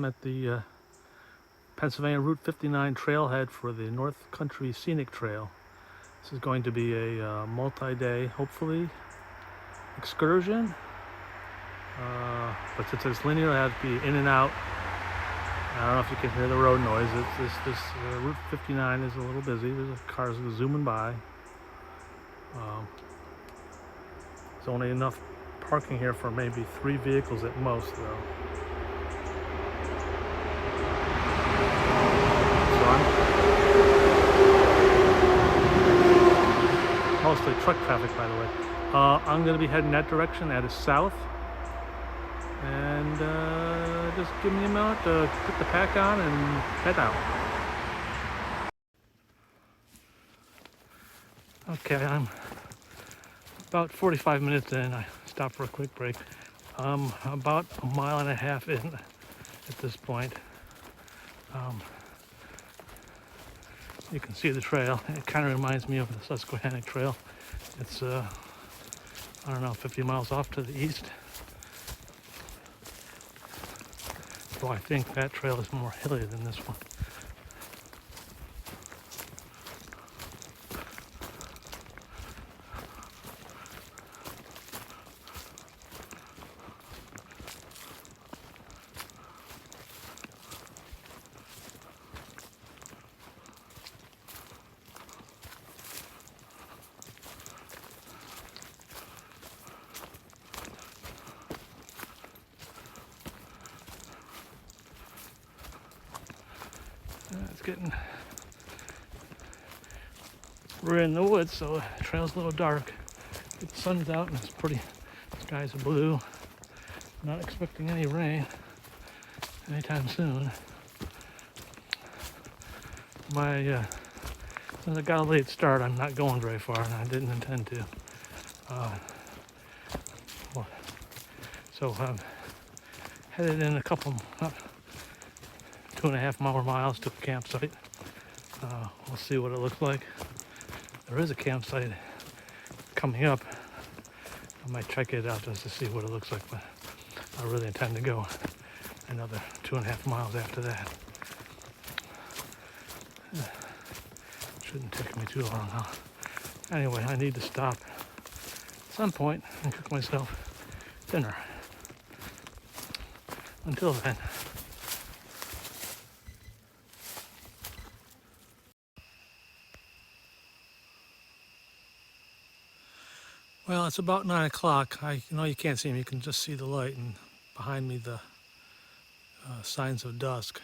am at the Pennsylvania Route 59 trailhead for the North Country Scenic Trail. This is going to be a multi-day, hopefully, excursion. But since it's linear, I have to be in and out. I don't know if you can hear the road noise. This Route 59 is a little busy. There's cars zooming by. There's only enough parking here for maybe 3 vehicles at most, though. Mostly truck traffic, by the way. I'm going to be heading that direction. That is south. And just give me a minute to put the pack on and head out. Okay, I'm about 45 minutes in. I stopped for a quick break. I'm about a mile and a half in at this point. You can see the trail. It kind of reminds me of the Susquehannock Trail. It's, I don't know, 50 miles off to the east. So I think that trail is more hilly than this one. We're in the woods, so the trail's a little dark. The sun's out and it's pretty. Skies are blue. Not expecting any rain anytime soon. Since I got a late start, I'm not going very far, and I didn't intend to. So I'm headed in a couple, 2.5 more miles to a campsite. We'll see what it looks like. There is a campsite coming up. I might check it out just to see what it looks like, but I really intend to go another 2.5 miles after that. Shouldn't take me too long, huh? Anyway, I need to stop at some point and cook myself dinner. Until then. Well, it's about 9 o'clock. You can't see me. You can just see the light, and behind me the signs of dusk.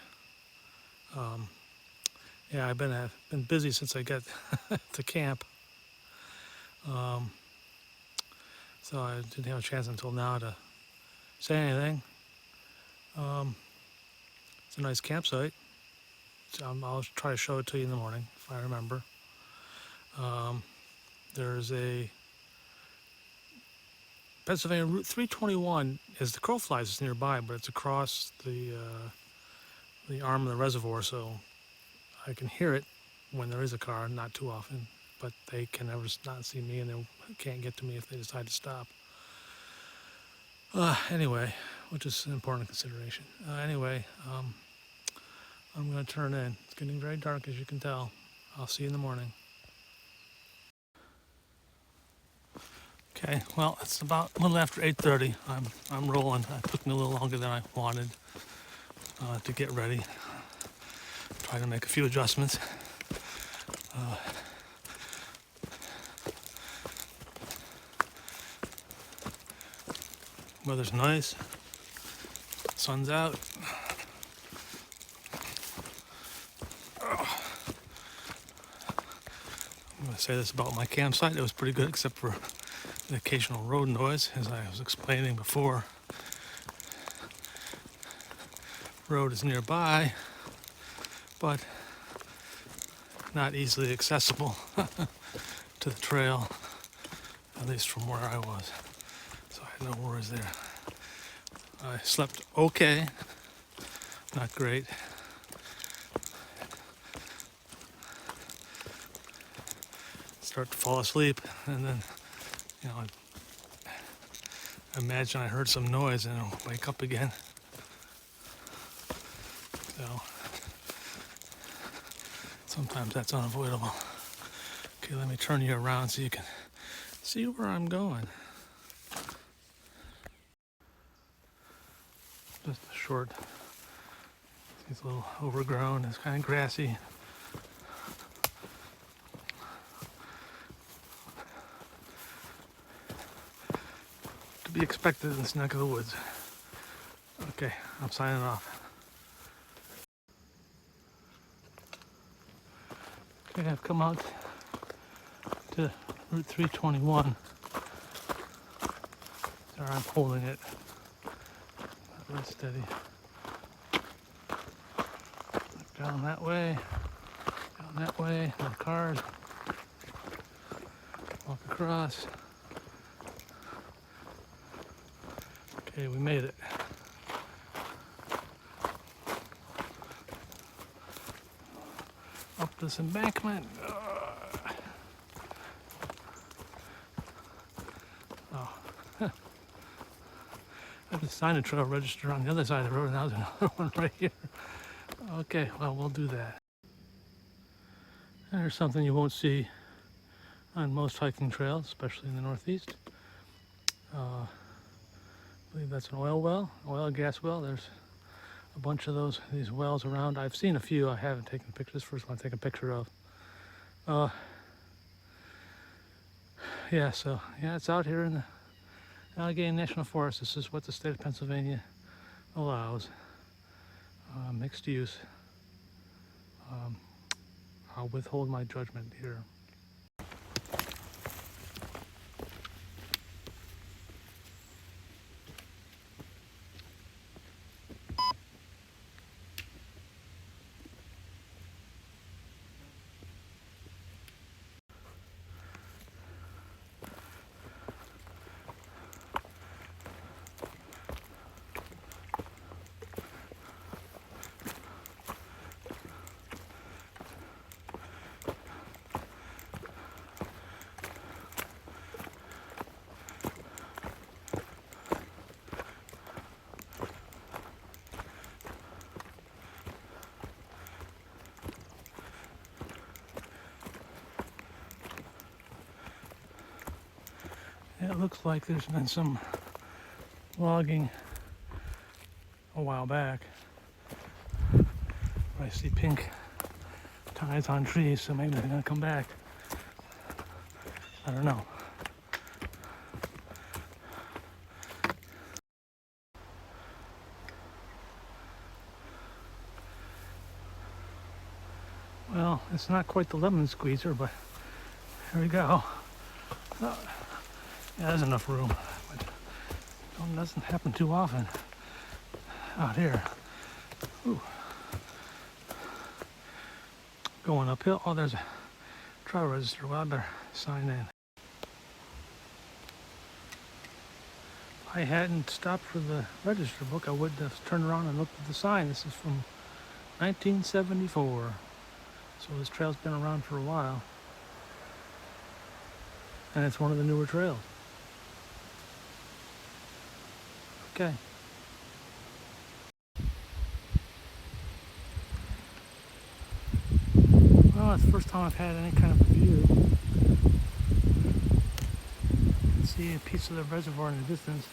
Yeah, I've been busy since I got to camp. So I didn't have a chance until now to say anything. It's a nice campsite. I'll try to show it to you in the morning if I remember. There's a Pennsylvania Route 321 as the crow flies is nearby, but it's across the arm of the reservoir, so I can hear it when there is a car, not too often, but they can never not see me, and they can't get to me if they decide to stop. Anyway, which is an important consideration. Anyway, I'm going to turn in. It's getting very dark, as you can tell. I'll see you in the morning. Okay, well, it's about a little after 8:30. I'm rolling. It took me a little longer than I wanted to get ready. Trying to make a few adjustments. Weather's nice. Sun's out. I'm going to say this about my campsite. It was pretty good, except for the occasional road noise, as I was explaining before. Road is nearby, but not easily accessible to the trail, at least from where I was. So I had no worries there. I slept okay, not great. Start to fall asleep, and then I imagine I heard some noise and I'll wake up again. So sometimes that's unavoidable. Okay, let me turn you around so you can see where I'm going. Just a short, it's a little overgrown, it's kind of grassy. To be expected in this neck of the woods. Okay, I'm signing off. Okay, I've come out to Route 321. There, I'm holding it. Not really steady. Down that way, no cars. Walk across. Okay, we made it. Up this embankment. Oh. There's a scenic trail register on the other side of the road, and now there's another one right here. Okay, well, we'll do that. And there's something you won't see on most hiking trails, especially in the Northeast. I believe that's an oil and gas well. There's a bunch of these wells around. I've seen a few. I haven't taken pictures. First one I take a picture of. Yeah, it's out here in the Allegheny National Forest. This is what the state of Pennsylvania allows. Mixed use. I'll withhold my judgment here. It looks like there's been some logging a while back. I see pink ties on trees, so maybe they're gonna come back. I don't know. Well, it's not quite the lemon squeezer, but here we go. Yeah, there's enough room. But it doesn't happen too often out here. Ooh. Going uphill. Oh, there's a trail register. Well, I better sign in. If I hadn't stopped for the register book, I would have turned around and looked at the sign. This is from 1974. So this trail's been around for a while. And it's one of the newer trails. Okay. Well, it's the first time I've had any kind of a view. You can see a piece of the reservoir in the distance.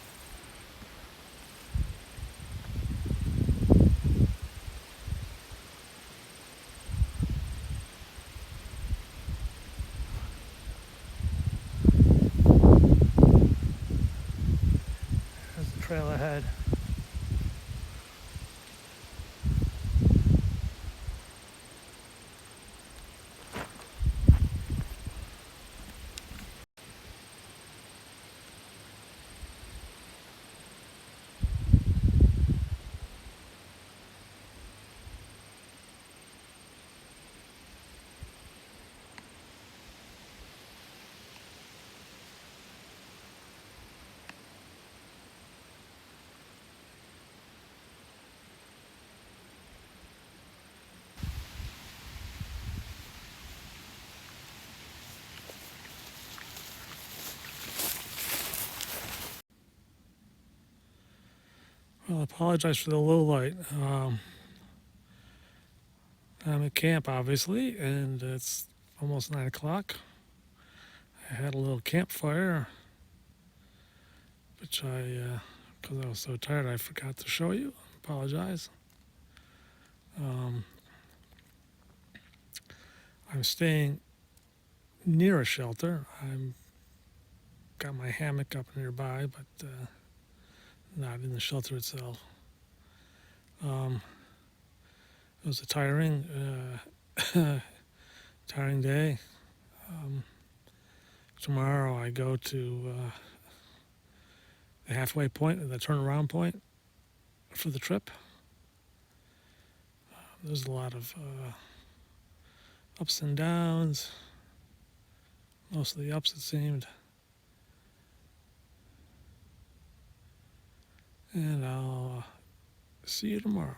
There's the trail ahead. Well, I apologize for the low light. I'm at camp, obviously, and it's almost 9 o'clock. I had a little campfire, which because I was so tired, I forgot to show you. Apologize. I'm staying near a shelter. I'm got my hammock up nearby, but not in the shelter itself. It was a tiring day. Tomorrow I go to the halfway point, the turnaround point for the trip. There's a lot of ups and downs, mostly ups it seemed. And I'll see you tomorrow.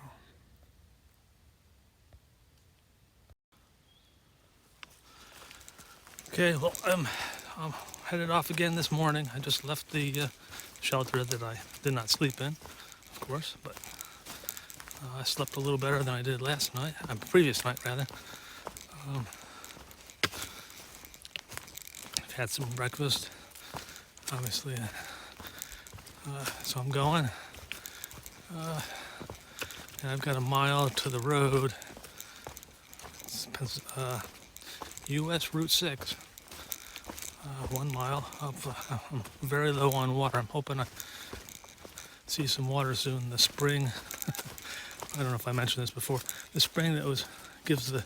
Okay, well, I'm headed off again this morning. I just left the shelter that I did not sleep in, of course, but I slept a little better than I did last night, previous night rather. I've had some breakfast, obviously, so I'm going. And I've got a mile to the road. It's U.S. Route 6. 1 mile up. I'm very low on water. I'm hoping I see some water soon. The spring, I don't know if I mentioned this before, the spring that gives the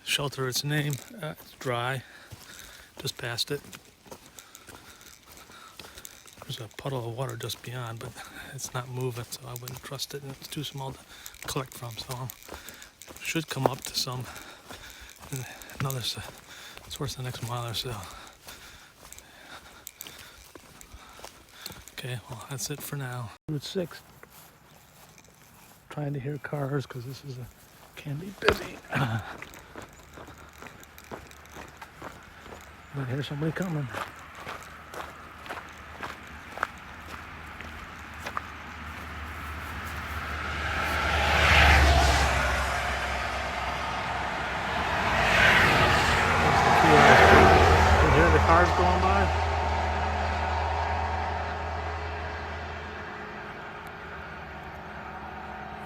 shelter its name, it's dry. Just past it. There's a puddle of water just beyond, but it's not moving, so I wouldn't trust it, and it's too small to collect from, so I should come up to some another source the next mile or so. Okay, well, that's it for now. Route 6. Trying to hear cars because can be busy. I hear somebody coming. You hear the cars going by?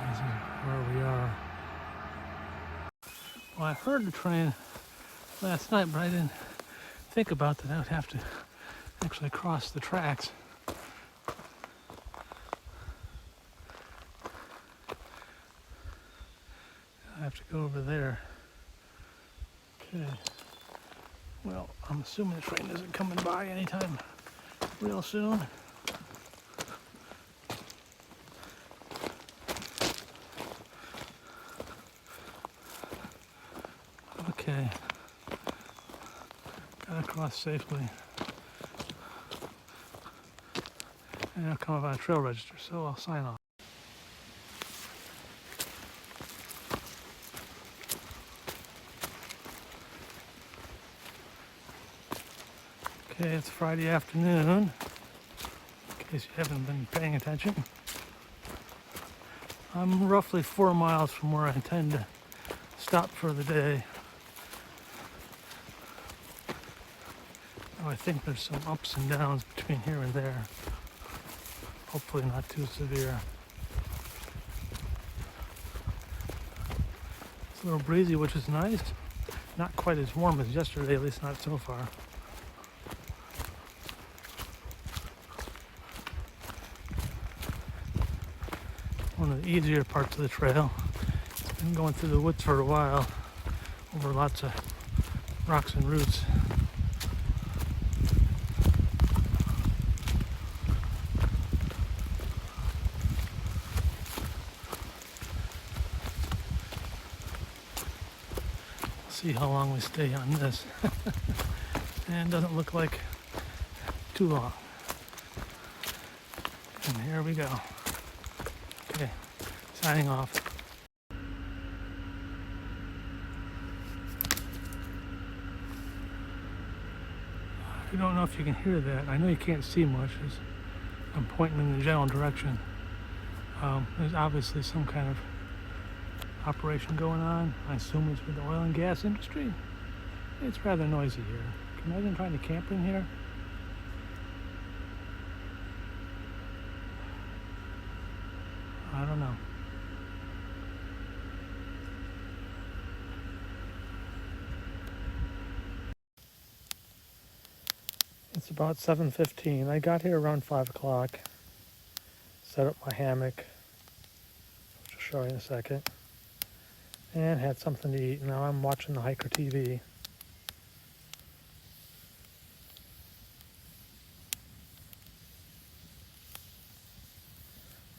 This is where we are. Well, I heard the train last night, but I didn't think about that I would have to actually cross the tracks. I have to go over there. Okay. Well, I'm assuming the train isn't coming by anytime real soon. Okay. Gotta cross safely. And I'll come up on a trail register, so I'll sign off. Okay, it's Friday afternoon, in case you haven't been paying attention. I'm roughly 4 miles from where I intend to stop for the day. I think there's some ups and downs between here and there. Hopefully not too severe. It's a little breezy, which is nice. Not quite as warm as yesterday, at least not so far. One of the easier parts of the trail. Been going through the woods for a while, over lots of rocks and roots. See how long we stay on this. And doesn't look like too long. And here we go. Okay, signing off. I don't know if you can hear that. I know you can't see much as I'm pointing in the general direction. There's obviously some kind of operation going on. I assume it's with the oil and gas industry. It's rather noisy here. Can you imagine trying to camp in here? I don't know. It's about 7:15. I got here around 5 o'clock. Set up my hammock, which I'll show you in a second. And had something to eat. Now I'm watching the Hiker TV.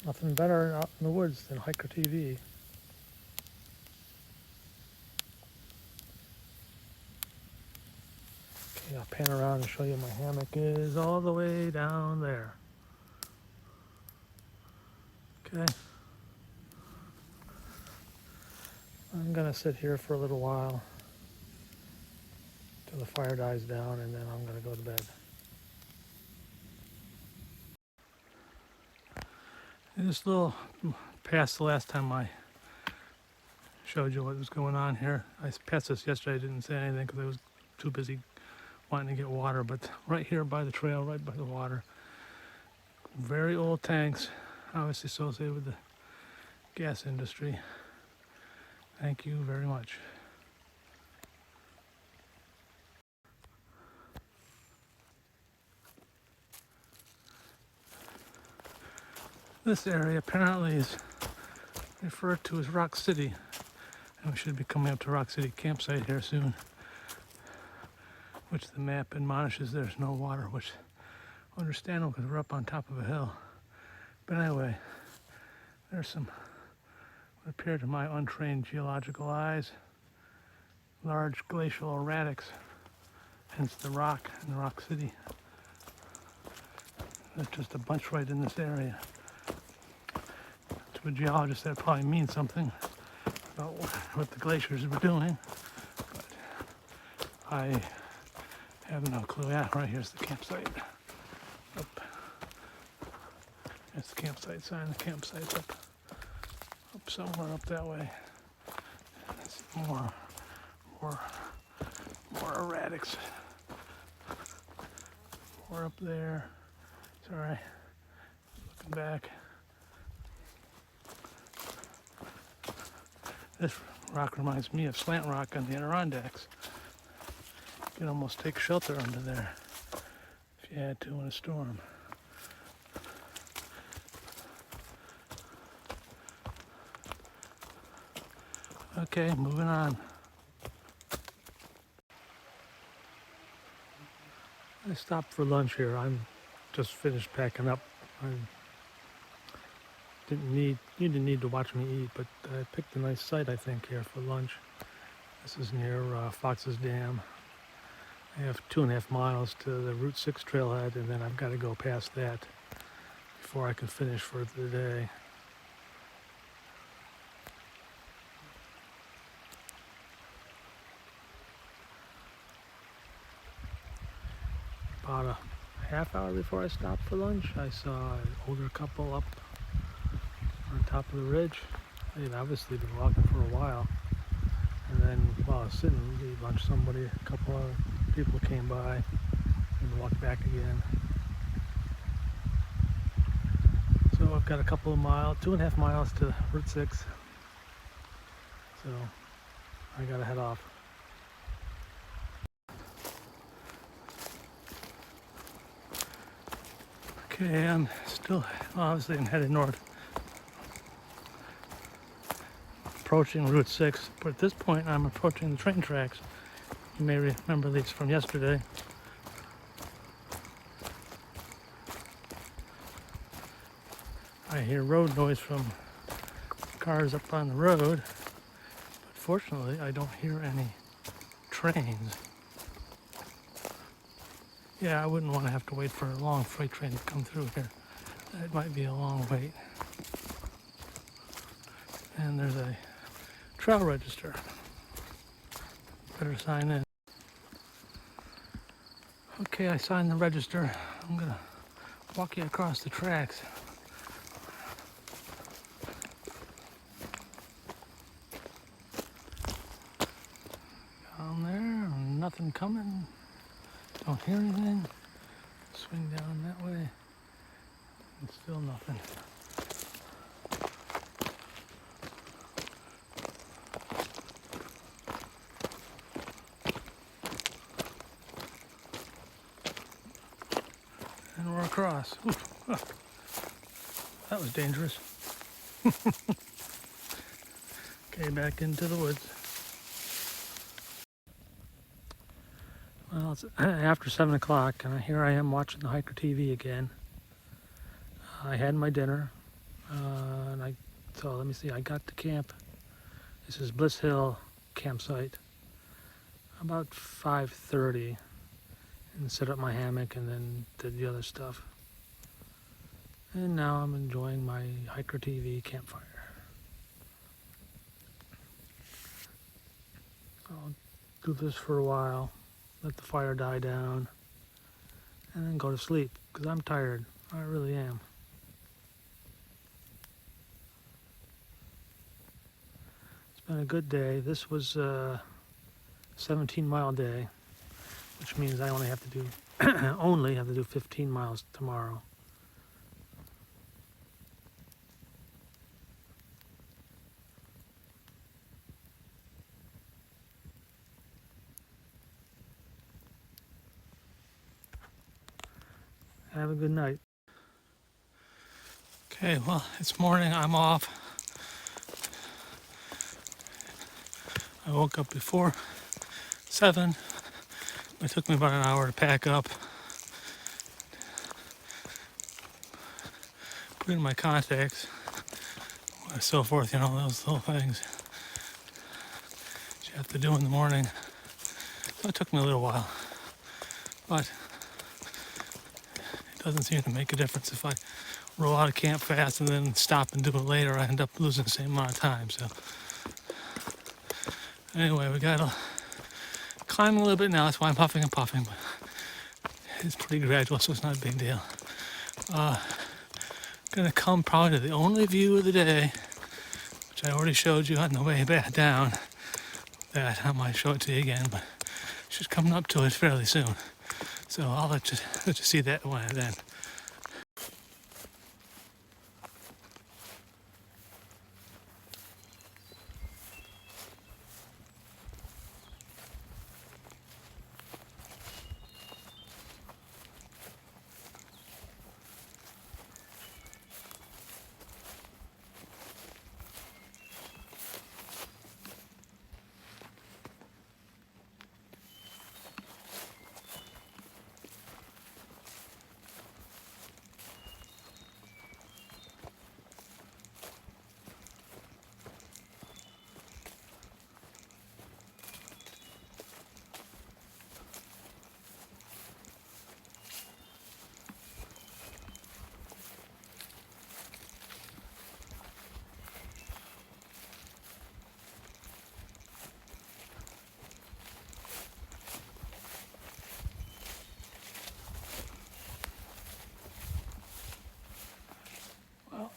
Nothing better out in the woods than Hiker TV. Okay, I'll pan around and show you my hammock is all the way down there. Okay. I'm gonna sit here for a little while till the fire dies down, and then I'm gonna go to bed. And this little past the last time I showed you what was going on here. I passed this yesterday. I didn't say anything because I was too busy wanting to get water. But right here by the trail, right by the water, very old tanks, obviously associated with the gas industry. Thank you very much. This area apparently is referred to as Rock City, and we should be coming up to Rock City campsite here soon, which the map admonishes there's no water, which understandable because we're up on top of a hill. But anyway, there's some what appear to my untrained geological eyes large glacial erratics, hence the rock in Rock City. There's just a bunch right in this area. To a geologist, that probably means something about what the glaciers were doing, but I have no clue. Yeah, right here's the campsite. Up. There's the campsite sign. The campsite's up somewhere up that way. Let's see, more erratics. More up there. Sorry, looking back. This rock reminds me of Slant Rock on the Adirondacks. You could almost take shelter under there if you had to in a storm. Okay, moving on. I stopped for lunch here. I'm just finished packing up. You didn't need to watch me eat, but I picked a nice site, I think, here for lunch. This is near Fox's Dam. I have 2.5 miles to the Route 6 trailhead, and then I've got to go past that before I can finish for the day. About a half hour before I stopped for lunch, I saw an older couple up on top of the ridge. They'd obviously been walking for a while. And then while I was sitting to eat lunch, a couple of people came by and walked back again. So I've got a couple of miles, 2.5 miles to Route 6. So I gotta head off. Okay, I'm headed north. Approaching Route 6, but at this point I'm approaching the train tracks. You may remember these from yesterday. I hear road noise from cars up on the road, but fortunately I don't hear any trains. Yeah, I wouldn't want to have to wait for a long freight train to come through here. That might be a long wait. And there's a trail register. Better sign in. Okay, I signed the register. I'm gonna walk you across the tracks. nothing coming. Don't hear anything. Swing down that way. And still nothing. And we're across. Ooh, that was dangerous. Okay, back into the woods. Well, it's after 7 o'clock, and here I am watching the Hiker TV again. I had my dinner, so let me see, I got to camp. This is Bliss Hill campsite, about 5:30, and set up my hammock and then did the other stuff. And now I'm enjoying my Hiker TV campfire. I'll do this for a while, let the fire die down, and then go to sleep, because I'm tired. I really am. It's been a good day. This was a 17-mile day, which means I only have to do 15 miles tomorrow. Have a good night. Okay, well, it's morning. I'm off. I woke up before 7. It took me about an hour to pack up, put in my contacts, and so forth, you know, those little things that you have to do in the morning. So it took me a little while, but it doesn't seem to make a difference if I roll out of camp fast and then stop and do it later. I end up losing the same amount of time. So anyway, we gotta climb a little bit now. That's why I'm huffing and puffing, but it's pretty gradual, so it's not a big deal. Gonna come probably to the only view of the day, which I already showed you on the way back down. That I might show it to you again, but she's coming up to it fairly soon. So I'll let you see that one then.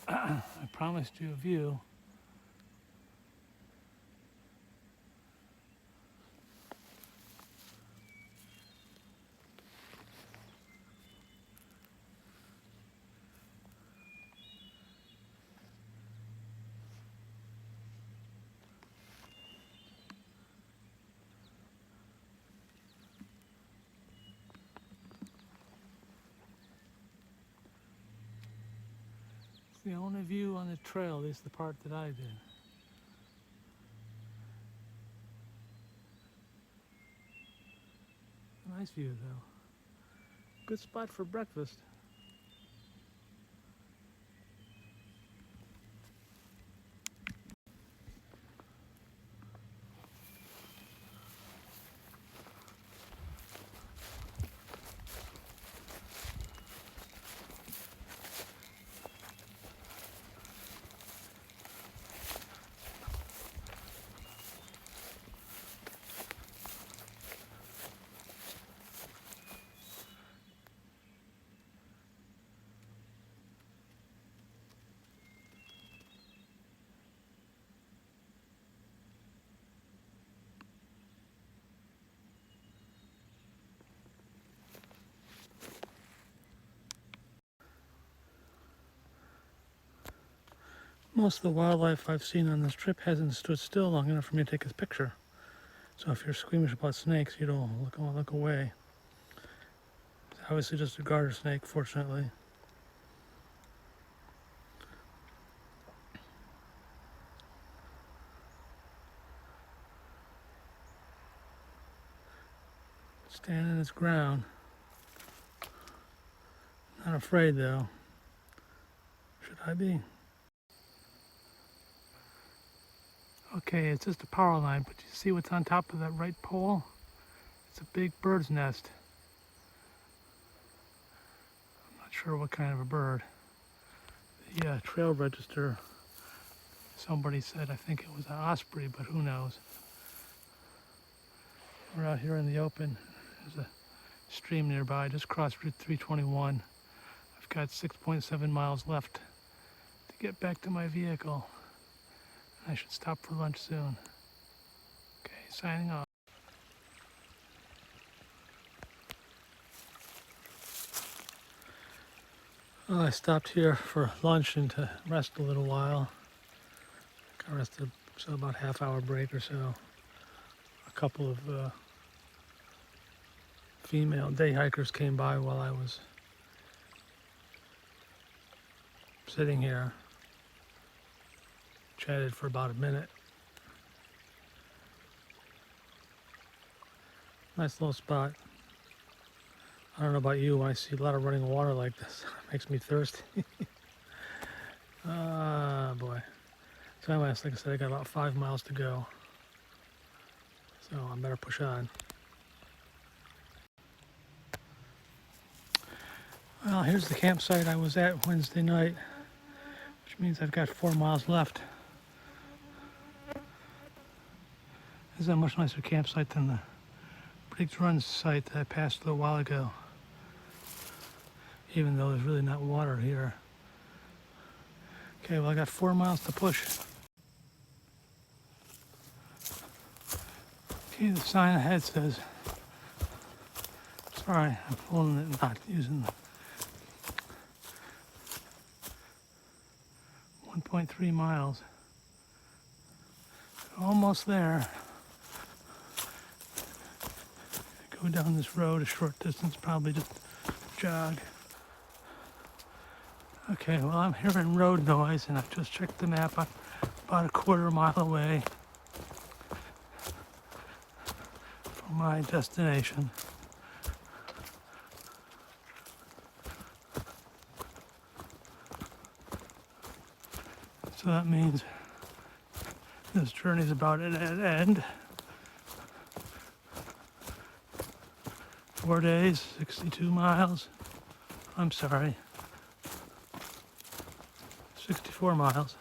I promised you a view. The only view on the trail is the part that I did. Nice view though. Good spot for breakfast. Most of the wildlife I've seen on this trip hasn't stood still long enough for me to take a picture. So if you're squeamish about snakes, you don't look away. It's obviously just a garter snake, fortunately. Standing its ground. Not afraid though. Should I be? Okay, it's just a power line, but you see what's on top of that right pole? It's a big bird's nest. I'm not sure what kind of a bird. The trail register, somebody said, I think it was an osprey, but who knows. We're out here in the open. There's a stream nearby. I just crossed Route 321. I've got 6.7 miles left to get back to my vehicle. I should stop for lunch soon. Okay, signing off. Well, I stopped here for lunch and to rest a little while. I rested so about half-hour break or so. A couple of female day hikers came by while I was sitting here. Chatted for about a minute. Nice little spot. I don't know about you, when I see a lot of running water like this, it makes me thirsty. Ah, boy. So anyways, like I said, I got about 5 miles to go. So I better push on. Well, here's the campsite I was at Wednesday night, which means I've got 4 miles left. This is a much nicer campsite than the Briggs Run site that I passed a little while ago. Even though there's really not water here. Okay, well I got 4 miles to push. Okay, the sign ahead says, sorry, I'm pulling it, not using the 1.3 miles. Almost there. Go down this road a short distance, probably just jog. Okay, well I'm hearing road noise and I've just checked the map. I'm about a quarter mile away from my destination. So that means this journey is about at an end. 4 days, 62 miles. I'm sorry. 64 miles.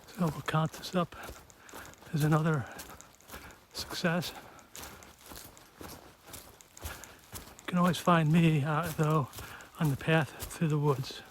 So we'll count this up as another success. You can always find me, though, on the path through the woods.